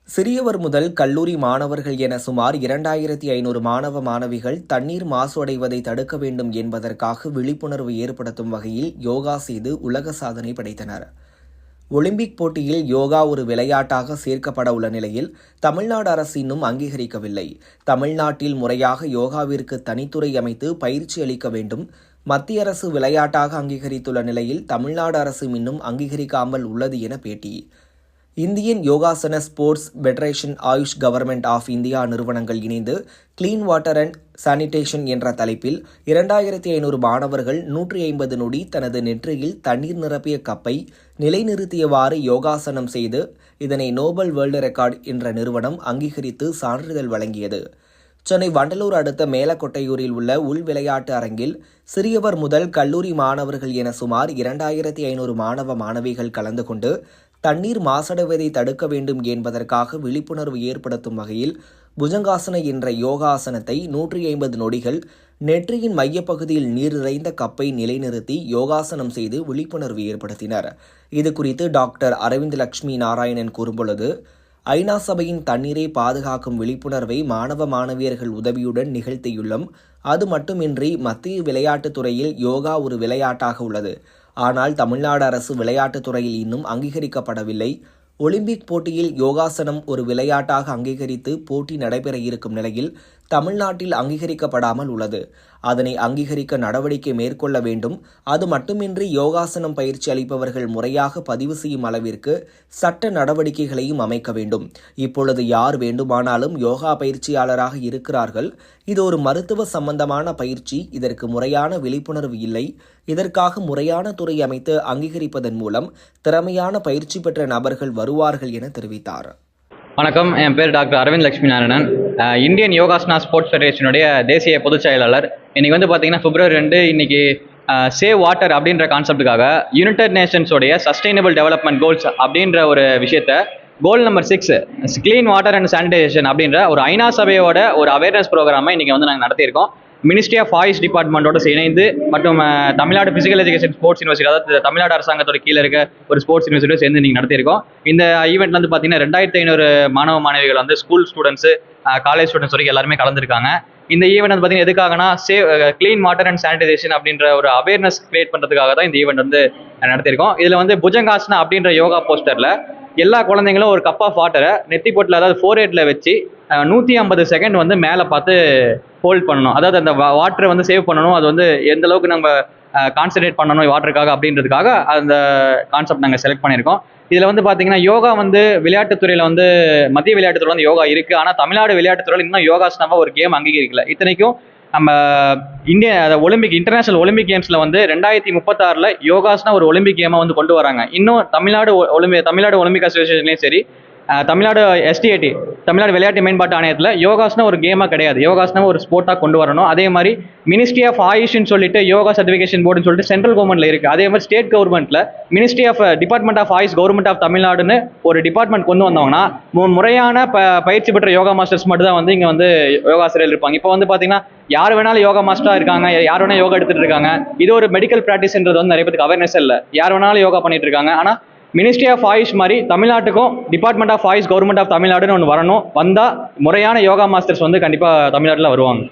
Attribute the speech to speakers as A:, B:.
A: சிறியவர் முதல் கல்லூரி மாணவர்கள் என சுமார் 2500 மாணவ மாணவிகள் தண்ணீர் மாசு தடுக்க வேண்டும் என்பதற்காக விழிப்புணர்வு ஏற்படுத்தும் வகையில் யோகா செய்து உலக சாதனை படைத்தனர். ஒலிம்பிக் போட்டியில் யோகா ஒரு விளையாட்டாக சேர்க்கப்பட உள்ள நிலையில் தமிழ்நாடு அரசு இன்னும் அங்கீகரிக்கவில்லை. தமிழ்நாட்டில் முறையாக யோகாவிற்கு தனித்துறை அமைத்து பயிற்சி அளிக்க வேண்டும். மத்திய அரசு விளையாட்டாக அங்கீகரித்துள்ள நிலையில் தமிழ்நாடு அரசு இன்னும் அங்கீகரிக்காமல் உள்ளது என பேட்டி. Indian Yogasana sports federation, AYUSH government of India நிறுவனங்கள் இணைந்து கிளீன் வாட்டர் அண்ட் சானிடேஷன் என்ற தலைப்பில் 2500 மாணவர்கள் 150 நொடி தனது நெற்றியில் தண்ணீர் நிரப்பிய கப்பை நிலைநிறுத்தியவாறு யோகாசனம் செய்து இதனை நோபல் வேர்ல்டு ரெக்கார்ட் என்ற நிறுவனம் அங்கீகரித்து சான்றிதழ் வழங்கியது. சென்னை வண்டலூர் அடுத்த மேலக்கொட்டையூரில் உள்ள உள் விளையாட்டு அரங்கில் சிறியவர் முதல் கல்லூரி மாணவர்கள் என சுமார் 2500 மாணவ மாணவிகள் கலந்து கொண்டு தண்ணீர் மாசடைவதை தடுக்க வேண்டும் என்பதற்காக விழிப்புணர்வு ஏற்படுத்தும் வகையில் புஜங்காசன என்ற யோகாசனத்தை 150 நொடிகள் நெற்றியின் மையப்பகுதியில் நீர் நிறைந்த கப்பை நிலைநிறுத்தி யோகாசனம் செய்து விழிப்புணர்வு ஏற்படுத்தினர். இதுகுறித்து டாக்டர் அரவிந்த் லட்சுமி நாராயணன் கூறும்பொழுது, ஐநா சபையின் தண்ணீரை பாதுகாக்கும் விழிப்புணர்வை மாணவ மாணவியர்கள் உதவியுடன் நிகழ்த்தியுள்ளோம். அது மட்டுமின்றி மத்திய விளையாட்டுத் துறையில் யோகா ஒரு விளையாட்டாக உள்ளது. ஆனால் தமிழ்நாடு அரசு விளையாட்டுத் துறையில் இன்னும் அங்கீகரிக்கப்படவில்லை. ஒலிம்பிக் போட்டியில் யோகாசனம் ஒரு விளையாட்டாக அங்கீகரித்து போட்டி நடைபெற இருக்கும் நிலையில் தமிழ்நாட்டில் அங்கீகரிக்கப்படாமல் உள்ளது. அதனை அங்கீகரிக்க நடவடிக்கை மேற்கொள்ள வேண்டும். அது மட்டுமின்றி யோகாசனம் பயிற்சி அளிப்பவர்கள் முறையாக பதிவு செய்யும் அளவிற்கு சட்ட நடவடிக்கைகளையும் அமைக்க வேண்டும். இப்பொழுது யார் வேண்டுமானாலும் யோகா பயிற்சியாளராக இருக்கிறார்கள். இது ஒரு மருத்துவ சம்பந்தமான பயிற்சி. இதற்கு முறையான விழிப்புணர்வு இல்லை. இதற்காக முறையான துறை அமைத்து அங்கீகரிப்பதன் மூலம் திறமையான பயிற்சி பெற்ற நபர்கள் வருவார்கள் என தெரிவித்தார்.
B: வணக்கம், என் பேர் doctor Aravind Lakshmi Narayanan. Indian Yogasana sports ஃபெடரேஷனுடைய தேசிய பொதுச் செயலாளர். இன்றைக்கி பார்த்தீங்கன்னா February 2 இன்னைக்கு சேவ் வாட்டர் அப்படின்ற கான்செப்டுக்காக யுனைடெட் நேஷன்ஸோடைய சஸ்டைனபிள் டெவலப்மெண்ட் கோல்ஸ் அப்படின்ற ஒரு விஷயத்த goal number 6 clean water and sanitisation அப்படின்ற ஒரு ஐநா சபையோட ஒரு அவேர்னஸ் ப்ரோக்ராமை இன்றைக்கி நாங்கள் நடத்தியிருக்கோம். மினிஸ்ட்ரி ஆஃப் ஆயுஷ் டிபார்ட்மெண்ட்டோட இணைந்து மற்றும் Tamil Nadu physical education sports university, அதாவது தமிழ்நாடு அரசாங்கத்தோட கீழே இருக்க ஒரு ஸ்போர்ட்ஸ் யூனிவர்சிட்டியோட சேர்ந்து நீங்கள் நடத்தியிருக்கோம். இந்த ஈவெண்ட்ல பார்த்தீங்கன்னா 2500 மாணவ மாணவிகள் ஸ்கூல் ஸ்டூடெண்ட்ஸு, காலேஜ் ஸ்டூடெண்ட்ஸ் வரைக்கும் எல்லாருமே கலந்துருக்காங்க. இந்த ஈவெண்ட் பார்த்தீங்கன்னா எதுக்காகனா கிளீன் வாட்டர் அண்ட் சானிடைசேஷன் அப்படின்ற ஒரு அவேர்னஸ் கிரியேட் பண்ணுறதுக்காக தான் இந்த ஈவெண்ட் நடத்தியிருக்கோம். இதில் புஜங்காசனா அப்படின்ற யோகா போஸ்டரில் எல்லா குழந்தைங்களும் ஒரு கப் ஆஃப் வாட்டரை நெத்தி போட்டில், அதாவது 4/8 வச்சு 150 செகண்ட் மேலே பார்த்து ஹோல்ட் பண்ணணும். அதாவது அந்த வாட்டரை சேவ் பண்ணணும். அது எந்த அளவுக்கு நம்ம கான்சன்ட்ரேட் பண்ணணும் வாட்டருக்காக அப்படின்றதுக்காக அந்த கான்செப்ட் நாங்கள் செலக்ட் பண்ணியிருக்கோம். இதில் பார்த்தீங்கன்னா யோகா விளையாட்டுத்துறையில் மத்திய விளையாட்டுத்துறையில் யோகா இருக்குது. ஆனால் தமிழ்நாடு விளையாட்டுத்துறையில் இன்னும் யோகாசனமாக ஒரு கேம் அங்கீகரிக்கல. இத்தனைக்கும் நம்ம ஒலிம்பிக் இன்டர்நேஷனல் ஒலிம்பிக் கேம்ஸில் 2036 யோகாசனா ஒரு ஒலிம்பிக் கேமை கொண்டு வராங்க. இன்னும் தமிழ்நாடு ஒலிம்பிக் அசோசியேஷன்லேயும் சரி, தமிழ்நாடு STAT தமிழ்நாடு விளையாட்டு மேம்பாட்டு ஆணையத்தில் யோகாசனம் ஒரு கேமாக கிடையாது. யோகாசனம் ஒரு ஸ்போர்ட்டாக கொண்டு வரணும். அதே மாதிரி மினிஸ்ட்ரி ஆஃப் ஆயுஷ்னு சொல்லிட்டு யோகா சர்டிஃபிகேஷன் போர்டுன்னு சொல்லிட்டு சென்ட்ரல் கவர்மெண்ட்ல இருக்குது. அதே மாதிரி ஸ்டேட் கவர்மெண்ட்ல ministry of department of AYUSH government of தமிழ்நாடுன்னு ஒரு டிபார்ட்மெண்ட் கொண்டு வந்தோம்னா முறையான பயிற்சி பெற்ற யோகா மாஸ்டர்ஸ் மட்டும் தான் இங்கே யோகாசிரியர் இருப்பாங்க. இப்போ பார்த்தீங்கன்னா யார் வேணாலும் யோகா மாஸ்டராக இருக்காங்க, யார் வேணாலும் யோகா எடுத்துட்டு இருக்காங்க. இது ஒரு மெடிக்கல் ப்ராக்டிஸ்ன்றது நிறைய பேருக்கு அவேர்னஸ் இல்லை. யார் வேணாலும் யோகா பண்ணிட்டு இருக்காங்க. ஆனால் மினிஸ்ட்ரி ஆஃப் ஆயுஷ் மாதிரி தமிழ்நாட்டுக்கும் department of AYUSH government of தமிழ்நாடுன்னு ஒன்று வரணும். வந்தால் முறையான யோகா மாஸ்டர்ஸ் கண்டிப்பாக தமிழ்நாட்டில் வருவாங்க.